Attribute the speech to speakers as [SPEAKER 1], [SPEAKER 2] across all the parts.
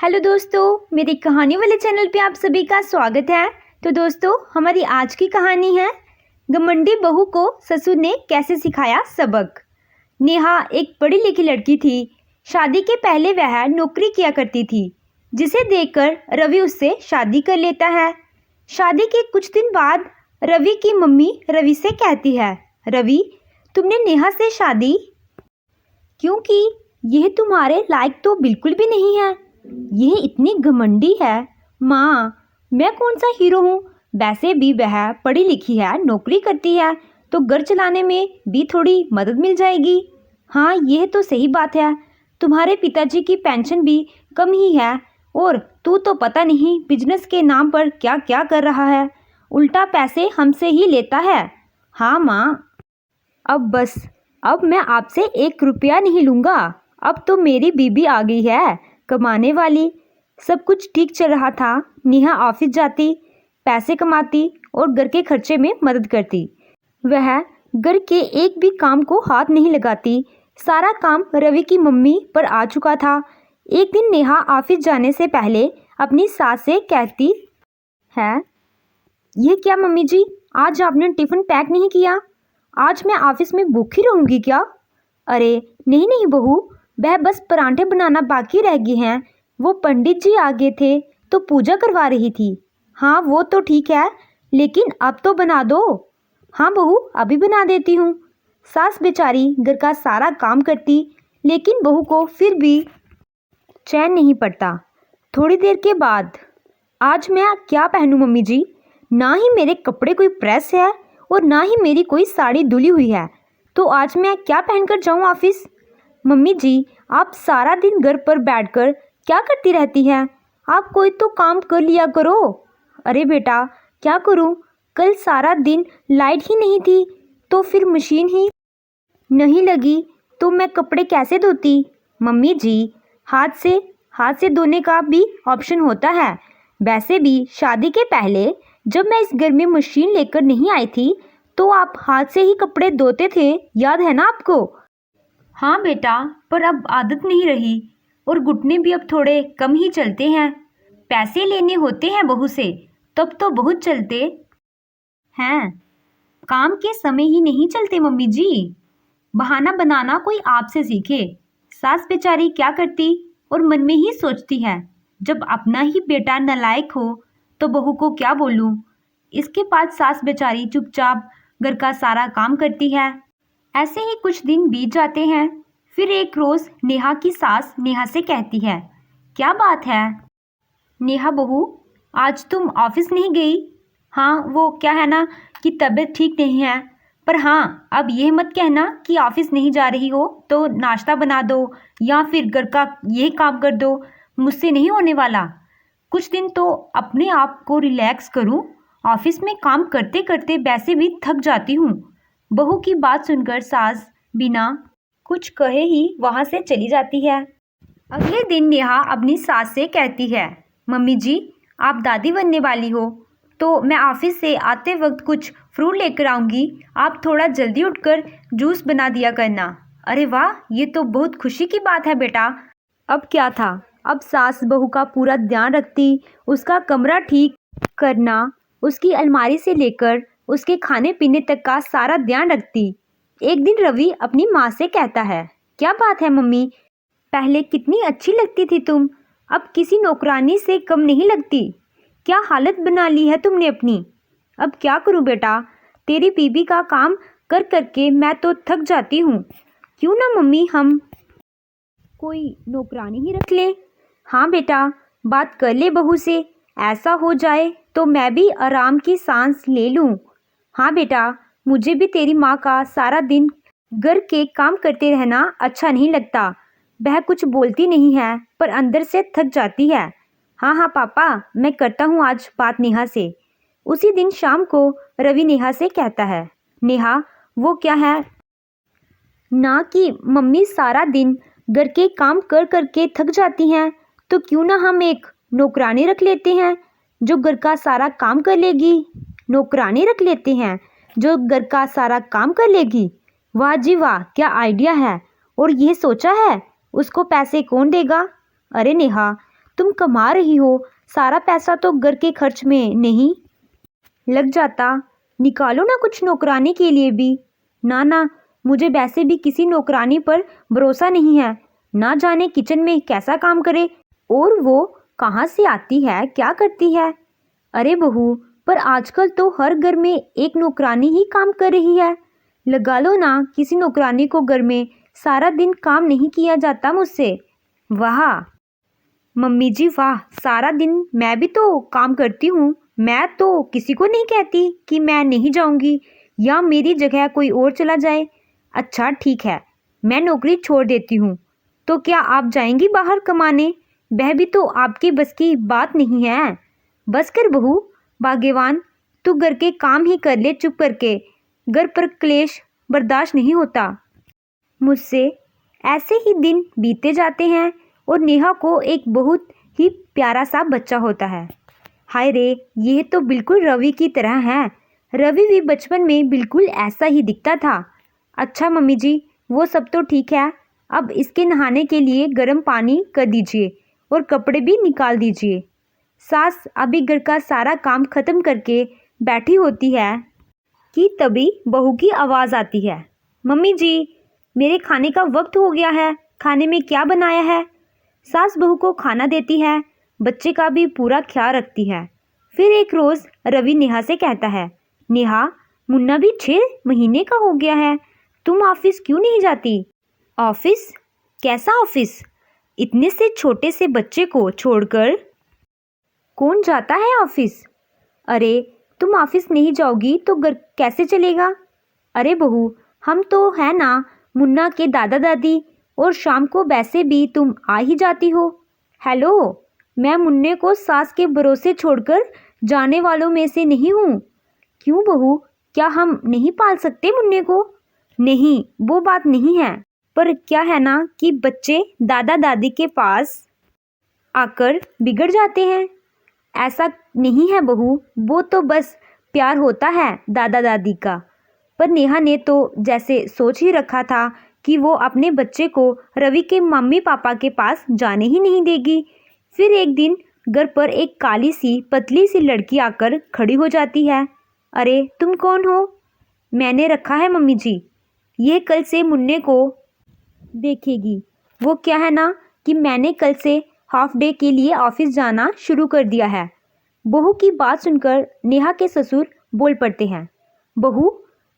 [SPEAKER 1] Hello दोस्तों, मेरी कहानी वाले चैनल पे आप सभी का स्वागत है। तो दोस्तों, हमारी आज की कहानी है घमंडी बहू को ससुर ने कैसे सिखाया सबक। नेहा एक पढ़ी लिखी लड़की थी। शादी के पहले वह नौकरी किया करती थी, जिसे देखकर रवि उससे शादी कर लेता है। शादी के कुछ दिन बाद रवि की मम्मी रवि से कहती है, रवि, तुमने नेहा से शादी क्योंकि यह तुम्हारे लायक तो बिल्कुल भी नहीं है। यह इतनी घमंडी है। माँ, मैं कौन सा हीरो हूँ? वैसे भी वह पढ़ी लिखी है, नौकरी करती है, तो घर चलाने में भी थोड़ी मदद मिल जाएगी। हाँ, यह तो सही बात है। तुम्हारे पिताजी की पेंशन भी कम ही है और तू तो पता नहीं बिजनेस के नाम पर क्या क्या कर रहा है। उल्टा पैसे हमसे ही लेता है। हाँ माँ, अब बस, अब मैं आपसे 1 रुपया नहीं लूँगा। अब तो मेरी बीबी आ गई है कमाने वाली। सब कुछ ठीक चल रहा था। नेहा ऑफिस जाती, पैसे कमाती और घर के खर्चे में मदद करती। वह घर के एक भी काम को हाथ नहीं लगाती। सारा काम रवि की मम्मी पर आ चुका था। एक दिन नेहा ऑफिस जाने से पहले अपनी सास से कहती है, ये क्या मम्मी जी, आज आपने टिफ़िन पैक नहीं किया? आज मैं ऑफिस में भूखी रहूँगी क्या? अरे नहीं नहीं बहू, वह बस परांठे बनाना बाकी रह गए हैं। वो पंडित जी आ गए थे तो पूजा करवा रही थी। हाँ वो तो ठीक है, लेकिन अब तो बना दो। हाँ बहू, अभी बना देती हूँ। सास बेचारी घर का सारा काम करती, लेकिन बहू को फिर भी चैन नहीं पड़ता। थोड़ी देर के बाद, आज मैं क्या पहनूं मम्मी जी? ना ही मेरे कपड़े कोई प्रेस है और ना ही मेरी कोई साड़ी धुली हुई है, तो आज मैं क्या पहनकर जाऊं ऑफिस? मम्मी जी, आप सारा दिन घर पर बैठकर क्या करती रहती हैं? आप कोई तो काम कर लिया करो। अरे बेटा, क्या करूं? कल सारा दिन लाइट ही नहीं थी, तो फिर मशीन ही नहीं लगी, तो मैं कपड़े कैसे धोती? मम्मी जी, हाथ से धोने का भी ऑप्शन होता है। वैसे भी शादी के पहले जब मैं इस घर में मशीन लेकर नहीं आई थी, तो आप हाथ से ही कपड़े धोते थे, याद है ना आपको? हाँ बेटा, पर अब आदत नहीं रही और घुटने भी अब थोड़े कम ही चलते हैं। पैसे लेने होते हैं बहू से, तब तो बहुत चलते हैं। काम के समय ही नहीं चलते मम्मी जी। बहाना बनाना कोई आपसे सीखे। सास बेचारी क्या करती और मन में ही सोचती है, जब अपना ही बेटा नालायक हो तो बहू को क्या बोलूं। इसके बाद सास बेचारी चुपचाप घर का सारा काम करती है। ऐसे ही कुछ दिन बीत जाते हैं। फिर एक रोज नेहा की सास नेहा से कहती है, क्या बात है नेहा बहू, आज तुम ऑफिस नहीं गई? हाँ वो क्या है ना कि तबीयत ठीक नहीं है। पर हाँ, अब यह मत कहना कि ऑफिस नहीं जा रही हो तो नाश्ता बना दो या फिर घर का ये काम कर दो। मुझसे नहीं होने वाला। कुछ दिन तो अपने आप को रिलैक्स करूं। ऑफिस में काम करते करते वैसे भी थक जाती हूँ। बहू की बात सुनकर सास बिना कुछ कहे ही वहाँ से चली जाती है। अगले दिन नेहा अपनी सास से कहती है, मम्मी जी, आप दादी बनने वाली हो, तो मैं ऑफिस से आते वक्त कुछ फ्रूट लेकर आऊँगी। आप थोड़ा जल्दी उठकर जूस बना दिया करना। अरे वाह, ये तो बहुत खुशी की बात है बेटा। अब क्या था, अब सास बहू का पूरा ध्यान रखती, उसका कमरा ठीक करना, उसकी अलमारी से लेकर उसके खाने पीने तक का सारा ध्यान रखती। एक दिन रवि अपनी माँ से कहता है, क्या बात है मम्मी, पहले कितनी अच्छी लगती थी तुम, अब किसी नौकरानी से कम नहीं लगती। क्या हालत बना ली है तुमने अपनी। अब क्या करूं बेटा, तेरी बीबी का काम कर करके मैं तो थक जाती हूँ। क्यों ना मम्मी हम कोई नौकरानी ही रख ले। हाँ बेटा, बात कर ले बहू से। ऐसा हो जाए तो मैं भी आराम की सांस ले लूँ। हाँ बेटा, मुझे भी तेरी माँ का सारा दिन घर के काम करते रहना अच्छा नहीं लगता। वह कुछ बोलती नहीं है पर अंदर से थक जाती है। हाँ हाँ पापा, मैं करता हूँ आज बात नेहा से। उसी दिन शाम को रवि नेहा से कहता है, नेहा वो क्या है ना कि मम्मी सारा दिन घर के काम कर करके थक जाती हैं, तो क्यों ना हम एक नौकरानी रख लेते हैं जो घर का सारा काम कर लेगी। नौकरानी रख लेते हैं जो घर का सारा काम कर लेगी। वाह जी वाह, क्या आइडिया है। और ये सोचा है उसको पैसे कौन देगा? अरे नेहा, तुम कमा रही हो, सारा पैसा तो घर के खर्च में नहीं लग जाता। निकालो ना कुछ नौकरानी के लिए भी। ना ना, मुझे वैसे भी किसी नौकरानी पर भरोसा नहीं है। ना जाने किचन में कैसा काम करे और वो कहाँ से आती है, क्या करती है। अरे बहू, पर आजकल तो हर घर में एक नौकरानी ही काम कर रही है। लगा लो ना किसी नौकरानी को घर में, सारा दिन काम नहीं किया जाता मुझसे। वाह मम्मी जी वाह, सारा दिन मैं भी तो काम करती हूँ। मैं तो किसी को नहीं कहती कि मैं नहीं जाऊँगी या मेरी जगह कोई और चला जाए। अच्छा ठीक है, मैं नौकरी छोड़ देती हूँ, तो क्या आप जाएंगी बाहर कमाने? वह भी तो आपकी बस की बात नहीं है। बस कर बहू, भाग्यवान, तू घर के काम ही कर ले चुप करके। घर पर क्लेश बर्दाश्त नहीं होता मुझसे। ऐसे ही दिन बीते जाते हैं और नेहा को एक बहुत ही प्यारा सा बच्चा होता है। हाय रे, यह तो बिल्कुल रवि की तरह है। रवि भी बचपन में बिल्कुल ऐसा ही दिखता था। अच्छा मम्मी जी, वो सब तो ठीक है। अब इसके नहाने के लिए गर्म पानी कर दीजिए और कपड़े भी निकाल दीजिए। सास अभी घर का सारा काम खत्म करके बैठी होती है कि तभी बहू की आवाज़ आती है। मम्मी जी, मेरे खाने का वक्त हो गया है, खाने में क्या बनाया है? सास बहू को खाना देती है, बच्चे का भी पूरा ख्याल रखती है। फिर एक रोज़ रवि नेहा से कहता है, नेहा, मुन्ना भी 6 महीने का हो गया है, तुम ऑफिस क्यों नहीं जाती? ऑफिस? कैसा ऑफिस? इतने से छोटे से बच्चे को छोड़कर कौन जाता है ऑफिस? अरे तुम ऑफिस नहीं जाओगी तो घर कैसे चलेगा? अरे बहू, हम तो है ना मुन्ना के दादा दादी, और शाम को वैसे भी तुम आ ही जाती हो। हेलो, मैं मुन्ने को सास के भरोसे छोड़कर जाने वालों में से नहीं हूँ। क्यों बहू, क्या हम नहीं पाल सकते मुन्ने को? नहीं, वो बात नहीं है, पर क्या है ना कि बच्चे दादा दादी के पास आकर बिगड़ जाते हैं। ऐसा नहीं है बहू, वो तो बस प्यार होता है दादा दादी का। पर नेहा ने तो जैसे सोच ही रखा था कि वो अपने बच्चे को रवि के मम्मी पापा के पास जाने ही नहीं देगी। फिर एक दिन घर पर एक काली सी पतली सी लड़की आकर खड़ी हो जाती है। अरे तुम कौन हो? मैंने रखा है मम्मी जी, ये कल से मुन्ने को देखेगी। वो क्या है ना कि मैंने कल से हाफ डे के लिए ऑफिस जाना शुरू कर दिया है। बहू की बात सुनकर नेहा के ससुर बोल पड़ते हैं, बहू,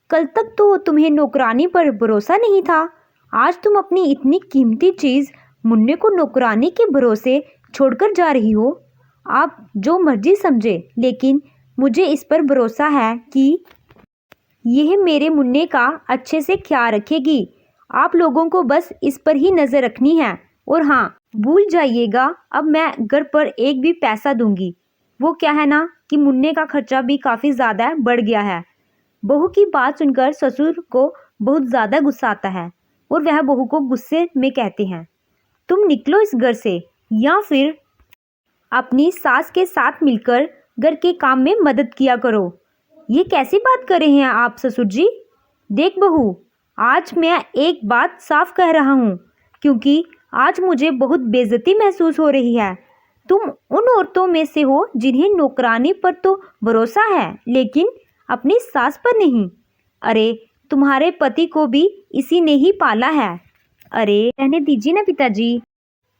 [SPEAKER 1] कल तक तो तुम्हें नौकरानी पर भरोसा नहीं था, आज तुम अपनी इतनी कीमती चीज़ मुन्ने को नौकरानी के भरोसे छोड़कर जा रही हो। आप जो मर्जी समझे, लेकिन मुझे इस पर भरोसा है कि यह मेरे मुन्ने का अच्छे से ख्याल रखेगी। आप लोगों को बस इस पर ही नज़र रखनी है। और हाँ, भूल जाइएगा, अब मैं घर पर एक भी पैसा दूंगी। वो क्या है ना कि मुन्ने का खर्चा भी काफ़ी ज़्यादा बढ़ गया है। बहू की बात सुनकर ससुर को बहुत ज़्यादा गुस्सा आता है और वह बहू को गुस्से में कहते हैं, तुम निकलो इस घर से, या फिर अपनी सास के साथ मिलकर घर के काम में मदद किया करो। ये कैसी बात कर रहे हैं आप ससुर जी? देख बहू, आज मैं एक बात साफ कह रहा हूँ, क्योंकि आज मुझे बहुत बेइज्जती महसूस हो रही है। तुम उन औरतों में से हो जिन्हें नौकरानी पर तो भरोसा है, लेकिन अपनी सास पर नहीं। अरे तुम्हारे पति को भी इसी ने ही पाला है। अरे रहने दीजिए ना पिताजी।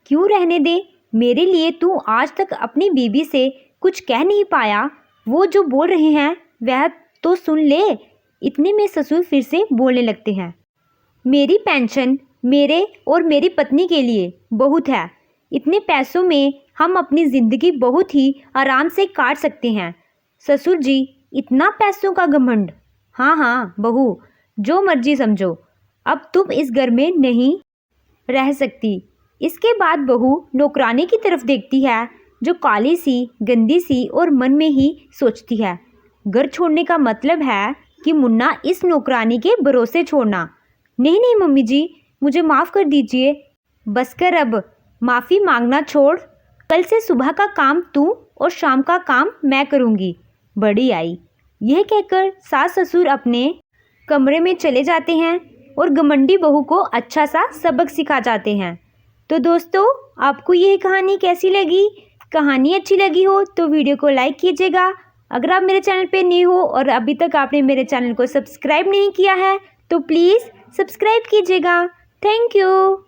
[SPEAKER 1] क्यों रहने दे? मेरे लिए तू आज तक अपनी बीवी से कुछ कह नहीं पाया। वो जो बोल रहे हैं वह तो सुन ले। इतने में ससुर फिर से बोलने लगते हैं, मेरी पेंशन मेरे और मेरी पत्नी के लिए बहुत है। इतने पैसों में हम अपनी ज़िंदगी बहुत ही आराम से काट सकते हैं। ससुर जी, इतना पैसों का घमंड? हाँ हाँ बहू, जो मर्जी समझो, अब तुम इस घर में नहीं रह सकती। इसके बाद बहू नौकरानी की तरफ देखती है, जो काली सी, गंदी सी और मन में ही सोचती है, घर छोड़ने का मतलब है कि मुन्ना इस नौकरानी के भरोसे छोड़ना। नहीं नहीं मम्मी जी, मुझे माफ़ कर दीजिए। बस कर, अब माफ़ी मांगना छोड़। कल से सुबह का काम तू और शाम का काम मैं करूँगी। बड़ी आई। यह कहकर सास ससुर अपने कमरे में चले जाते हैं और घमंडी बहू को अच्छा सा सबक सिखा जाते हैं। तो दोस्तों, आपको यह कहानी कैसी लगी? कहानी अच्छी लगी हो तो वीडियो को लाइक कीजिएगा। अगर आप मेरे चैनल पे नए हो और अभी तक आपने मेरे चैनल को सब्सक्राइब नहीं किया है तो प्लीज़ सब्सक्राइब कीजिएगा। Thank you.